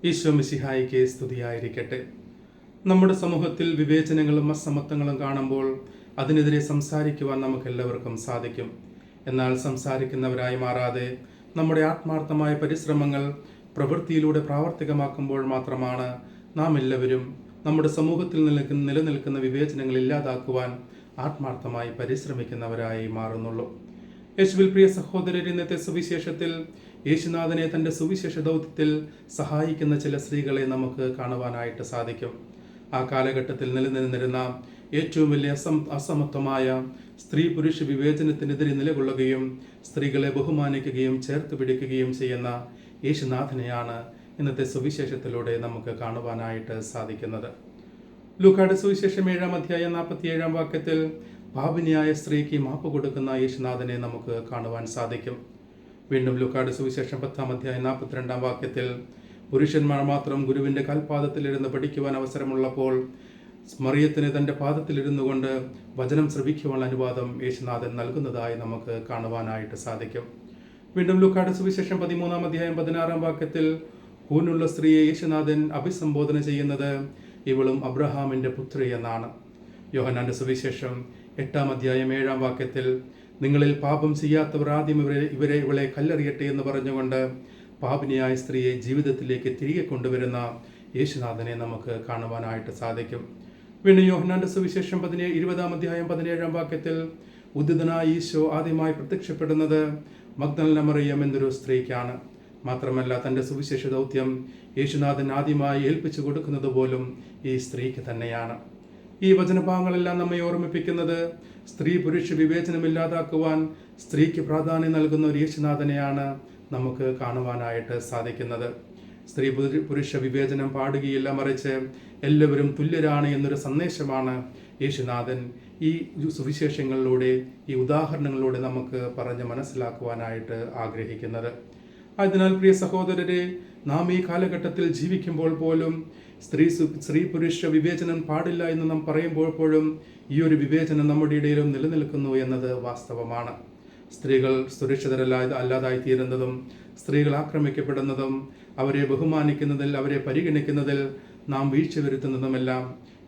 ഈശോ മിശിഹായിക്ക് സ്തുതിയായിരിക്കട്ടെ. നമ്മുടെ സമൂഹത്തിൽ വിവേചനങ്ങളും അസമത്വങ്ങളും കാണുമ്പോൾ അതിനെതിരെ സംസാരിക്കുവാൻ നമുക്കെല്ലാവർക്കും സാധിക്കും. എന്നാൽ സംസാരിക്കുന്നവരായി മാറാതെ നമ്മുടെ ആത്മാർത്ഥമായ പരിശ്രമങ്ങൾ പ്രവൃത്തിയിലൂടെ പ്രാവർത്തികമാക്കുമ്പോൾ മാത്രമാണ് നാം എല്ലാവരും നമ്മുടെ സമൂഹത്തിൽ നിലനിൽക്കുന്ന വിവേചനങ്ങൾ ഇല്ലാതാക്കുവാൻ ആത്മാർത്ഥമായി പരിശ്രമിക്കുന്നവരായി മാറുന്നുള്ളൂ. യേശുവിൽ പ്രിയ സഹോദരർ, ഇന്നത്തെ സുവിശേഷത്തിൽ യേശുനാഥനെ തൻ്റെ സുവിശേഷ ദൗത്യത്തിൽ സഹായിക്കുന്ന ചില സ്ത്രീകളെ നമുക്ക് കാണുവാനായിട്ട് സാധിക്കും. ആ കാലഘട്ടത്തിൽ നിലനിന്നിരുന്ന ഏറ്റവും വലിയ അസമത്വമായ സ്ത്രീ പുരുഷ വിവേചനത്തിനെതിരെ നിലകൊള്ളുകയും സ്ത്രീകളെ ബഹുമാനിക്കുകയും ചേർത്ത് പിടിക്കുകയും ചെയ്യുന്ന യേശുനാഥനെയാണ് ഇന്നത്തെ സുവിശേഷത്തിലൂടെ നമുക്ക് കാണുവാനായിട്ട് സാധിക്കുന്നത്. ലൂക്കായുടെ സുവിശേഷം 7-ാം അധ്യായം 47-ാം വാക്യത്തിൽ പാപിനിയായ സ്ത്രീക്ക് മാപ്പ് കൊടുക്കുന്ന യേശുനാഥനെ നമുക്ക് കാണുവാൻ സാധിക്കും. വീണ്ടും ലൂക്കായുടെ സുവിശേഷം 10-ാം അധ്യായം 42-ാം വാക്യത്തിൽ പുരുഷന്മാർ മാത്രം ഗുരുവിൻ്റെ കാൽപാദത്തിലിരുന്ന് പഠിക്കുവാൻ അവസരമുള്ളപ്പോൾ മറിയത്തിന് തൻ്റെ പാദത്തിലിരുന്നു കൊണ്ട് വചനം ശ്രവിക്കുവാൻ അനുവാദം യേശുനാഥൻ നൽകുന്നതായി നമുക്ക് കാണുവാനായിട്ട് സാധിക്കും. വീണ്ടും ലൂക്കായുടെ സുവിശേഷം 13-ാം അധ്യായം 16-ാം വാക്യത്തിൽ കൂനുള്ള സ്ത്രീയെ യേശുനാഥൻ അഭിസംബോധന ചെയ്യുന്നത് ഇവളും അബ്രഹാമിൻ്റെ പുത്രി എന്നാണ്. യോഹന്നാന്റെ സുവിശേഷം 8-ാം അധ്യായം 7-ാം വാക്യത്തിൽ നിങ്ങളിൽ പാപം ചെയ്യാത്തവർ ആദ്യം ഇവളെ കല്ലെറിയട്ടെ എന്ന് പറഞ്ഞുകൊണ്ട് പാപിനിയായ സ്ത്രീയെ ജീവിതത്തിലേക്ക് തിരികെ കൊണ്ടുവരുന്ന യേശുനാഥനെ നമുക്ക് കാണുവാനായിട്ട് സാധിക്കും. വീണ്ടും യോഹന്നാന്റെ സുവിശേഷം 20-ാം അധ്യായം 17-ാം വാക്യത്തിൽ ഉദ്ധിതനായ ഈശോ ആദ്യമായി പ്രത്യക്ഷപ്പെടുന്നത് മഗ്ദലന മറിയം എന്നൊരു സ്ത്രീക്കാണ്. മാത്രമല്ല, തൻ്റെ സുവിശേഷ ദൗത്യം യേശുനാഥൻ ആദ്യമായി ഏൽപ്പിച്ചു കൊടുക്കുന്നത് പോലും ഈ സ്ത്രീക്ക് തന്നെയാണ്. ഈ വചനഭാഗങ്ങളെല്ലാം നമ്മെ ഓർമ്മിപ്പിക്കുന്നത് സ്ത്രീ പുരുഷ വിവേചനമില്ലാതാക്കുവാൻ സ്ത്രീക്ക് പ്രാധാന്യം നൽകുന്ന ഒരു യേശുനാഥനെയാണ് നമുക്ക് കാണുവാനായിട്ട് സാധിക്കുന്നത്. സ്ത്രീ പുരുഷ വിവേചനം പാടുകയില്ല, മറിച്ച് എല്ലാവരും തുല്യരാണ് എന്നൊരു സന്ദേശമാണ് യേശുനാഥൻ ഈ സുവിശേഷങ്ങളിലൂടെ, ഈ ഉദാഹരണങ്ങളിലൂടെ നമുക്ക് പറഞ്ഞ് മനസ്സിലാക്കുവാനായിട്ട് ആഗ്രഹിക്കുന്നത്. അതിനാൽ പ്രിയ സഹോദരരെ, നാം ഈ കാലഘട്ടത്തിൽ ജീവിക്കുമ്പോൾ പോലും സ്ത്രീ പുരുഷ വിവേചനം പാടില്ല എന്ന് നാം പറയുമ്പോൾ പോലും ഈ ഒരു വിവേചനം നമ്മുടെ ഇടയിലും നിലനിൽക്കുന്നു എന്നത് വാസ്തവമാണ്. സ്ത്രീകൾ സുരക്ഷിതരല്ലാതായി തീരുന്നതും സ്ത്രീകൾ ആക്രമിക്കപ്പെടുന്നതും അവരെ ബഹുമാനിക്കുന്നതിൽ, അവരെ പരിഗണിക്കുന്നതിൽ നാം വീഴ്ച വരുത്തുന്നതുമെല്ലാം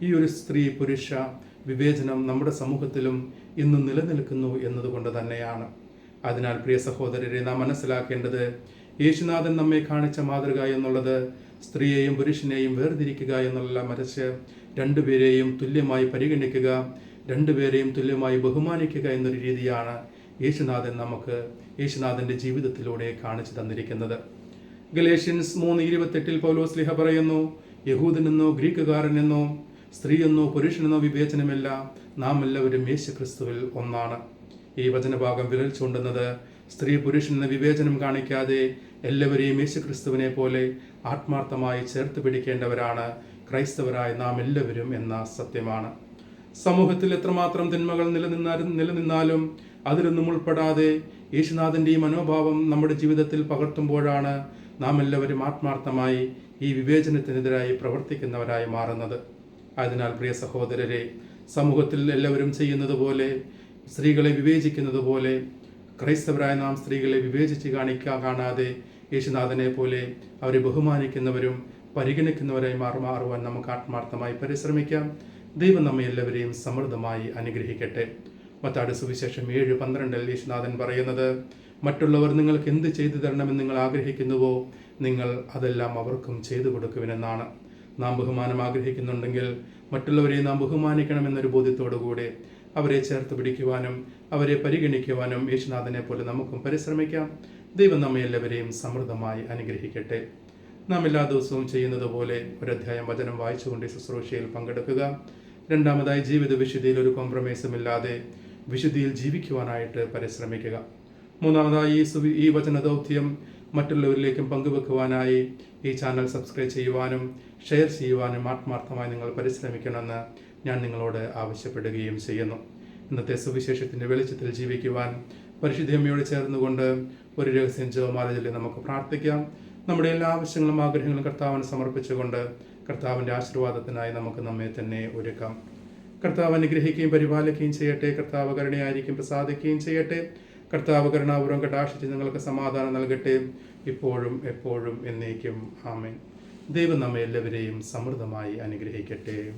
ഈ ഒരു സ്ത്രീ പുരുഷ വിവേചനം നമ്മുടെ സമൂഹത്തിലും ഇന്നും നിലനിൽക്കുന്നു എന്നതുകൊണ്ട് തന്നെയാണ്. അതിനാൽ പ്രിയ സഹോദരരെ, നാം മനസ്സിലാക്കേണ്ടത് യേശുനാഥൻ നമ്മെ കാണിച്ച മാതൃക എന്നുള്ളത് സ്ത്രീയെയും പുരുഷനെയും വേർതിരിക്കുക എന്നുള്ള, മറിച്ച് രണ്ടുപേരെയും തുല്യമായി പരിഗണിക്കുക, രണ്ടുപേരെയും തുല്യമായി ബഹുമാനിക്കുക എന്നൊരു രീതിയാണ് യേശുനാഥൻ്റെ ജീവിതത്തിലൂടെ കാണിച്ചു തന്നിരിക്കുന്നത്. ഗലേഷ്യൻസ് 3:28 പൗലോസ് പറയുന്നു, യഹൂദനെന്നോ ഗ്രീക്കുകാരനെന്നോ സ്ത്രീയെന്നോ പുരുഷനെന്നോ വിവേചനമില്ല, നാം എല്ലാവരും യേശു ക്രിസ്തുവിൽ ഒന്നാണ്. ഈ വചനഭാഗം വിരൽ ചൂണ്ടുന്നത് സ്ത്രീ പുരുഷനെന്ന വിവേചനം കാണിക്കാതെ എല്ലാവരെയും യേശു ക്രിസ്തുവിനെ പോലെ ആത്മാർത്ഥമായി ചേർത്ത് പിടിക്കേണ്ടവരാണ് ക്രൈസ്തവരായ നാം എല്ലാവരും എന്ന സത്യമാണ്. സമൂഹത്തിൽ എത്രമാത്രം തിന്മകൾ നിലനിന്നാലും അതിലൊന്നും ഉൾപ്പെടാതെ യേശുനാഥൻ്റെ ഈ മനോഭാവം നമ്മുടെ ജീവിതത്തിൽ പകർത്തുമ്പോഴാണ് നാം എല്ലാവരും ആത്മാർത്ഥമായി ഈ വിവേചനത്തിനെതിരായി പ്രവർത്തിക്കുന്നവരായി മാറുന്നത്. അതിനാൽ പ്രിയ സഹോദരരെ, സമൂഹത്തിൽ എല്ലാവരും ചെയ്യുന്നത് പോലെ, സ്ത്രീകളെ വിവേചിക്കുന്നത് പോലെ ക്രൈസ്തവരായ നാം സ്ത്രീകളെ വിവേചിച്ച് കാണാതെ യേശുനാഥനെ പോലെ അവരെ ബഹുമാനിക്കുന്നവരും പരിഗണിക്കുന്നവരായി മാറുവാൻ നമുക്ക് ആത്മാർത്ഥമായി പരിശ്രമിക്കാം. ദൈവം നമ്മെ എല്ലാവരെയും സമൃദ്ധമായി അനുഗ്രഹിക്കട്ടെ. മത്തായിയുടെ സുവിശേഷം 7:12 യേശുനാഥൻ പറയുന്നത്, മറ്റുള്ളവർ നിങ്ങൾക്ക് എന്ത് ചെയ്തു തരണമെന്ന് നിങ്ങൾ ആഗ്രഹിക്കുന്നുവോ നിങ്ങൾ അതെല്ലാം അവർക്കും ചെയ്തു കൊടുക്കുവിനെന്നാണ്. നാം ബഹുമാനം ആഗ്രഹിക്കുന്നുണ്ടെങ്കിൽ മറ്റുള്ളവരെ നാം ബഹുമാനിക്കണമെന്നൊരു ബോധ്യത്തോടുകൂടെ അവരെ ചേർത്ത് പിടിക്കുവാനും അവരെ പരിഗണിക്കുവാനും യേശുനാഥനെ പോലെ നമുക്കും പരിശ്രമിക്കാം. ദൈവം നമ്മെ എല്ലാവരെയും സമൃദ്ധമായി അനുഗ്രഹിക്കട്ടെ. നാം എല്ലാ ദിവസവും ചെയ്യുന്നത് പോലെ ഒരധ്യായം വചനം വായിച്ചുകൊണ്ട് ശുശ്രൂഷയിൽ പങ്കെടുക്കുക. രണ്ടാമതായി, ജീവിത വിശുദ്ധിയിൽ ഒരു കോംപ്രമൈസും ഇല്ലാതെ വിശുദ്ധിയിൽ ജീവിക്കുവാനായിട്ട് പരിശ്രമിക്കുക. മൂന്നാമതായി, ഈ വചന ദൗത്യം മറ്റുള്ളവരിലേക്കും പങ്കുവെക്കുവാനായി ഈ ചാനൽ സബ്സ്ക്രൈബ് ചെയ്യുവാനും ഷെയർ ചെയ്യുവാനും ആത്മാർത്ഥമായി നിങ്ങൾ പരിശ്രമിക്കണമെന്ന് ഞാൻ നിങ്ങളോട് ആവശ്യപ്പെടുകയും ചെയ്യുന്നു. ഇന്നത്തെ സുവിശേഷത്തിൻ്റെ വെളിച്ചത്തിൽ ജീവിക്കുവാൻ പരിശുദ്ധമ്മയോട് ചേർന്നുകൊണ്ട് ഒരു രഹസ്യം ജപമാല ചൊല്ലി നമുക്ക് പ്രാർത്ഥിക്കാം. നമ്മുടെ എല്ലാ ആവശ്യങ്ങളും ആഗ്രഹങ്ങളും കർത്താവിന് സമർപ്പിച്ചുകൊണ്ട് കർത്താവിൻ്റെ ആശീർവാദത്തിനായി നമുക്ക് നമ്മെ തന്നെ ഒരുക്കാം. കർത്താവ് അനുഗ്രഹിക്കുകയും പരിപാലിക്കുകയും ചെയ്യട്ടെ. കർത്താവ് കരുണയായിരിക്കും പ്രസാദിക്കുകയും ചെയ്യട്ടെ. കർത്താവ് കരുണാപൂർവ്വം കടാക്ഷിച്ച് നിങ്ങൾക്ക് സമാധാനം നൽകട്ടെ, ഇപ്പോഴും എപ്പോഴും എന്നേക്കും. ആമേൻ. ദൈവം നമ്മെ എല്ലാവരെയും സമൃദ്ധമായി അനുഗ്രഹിക്കട്ടെ.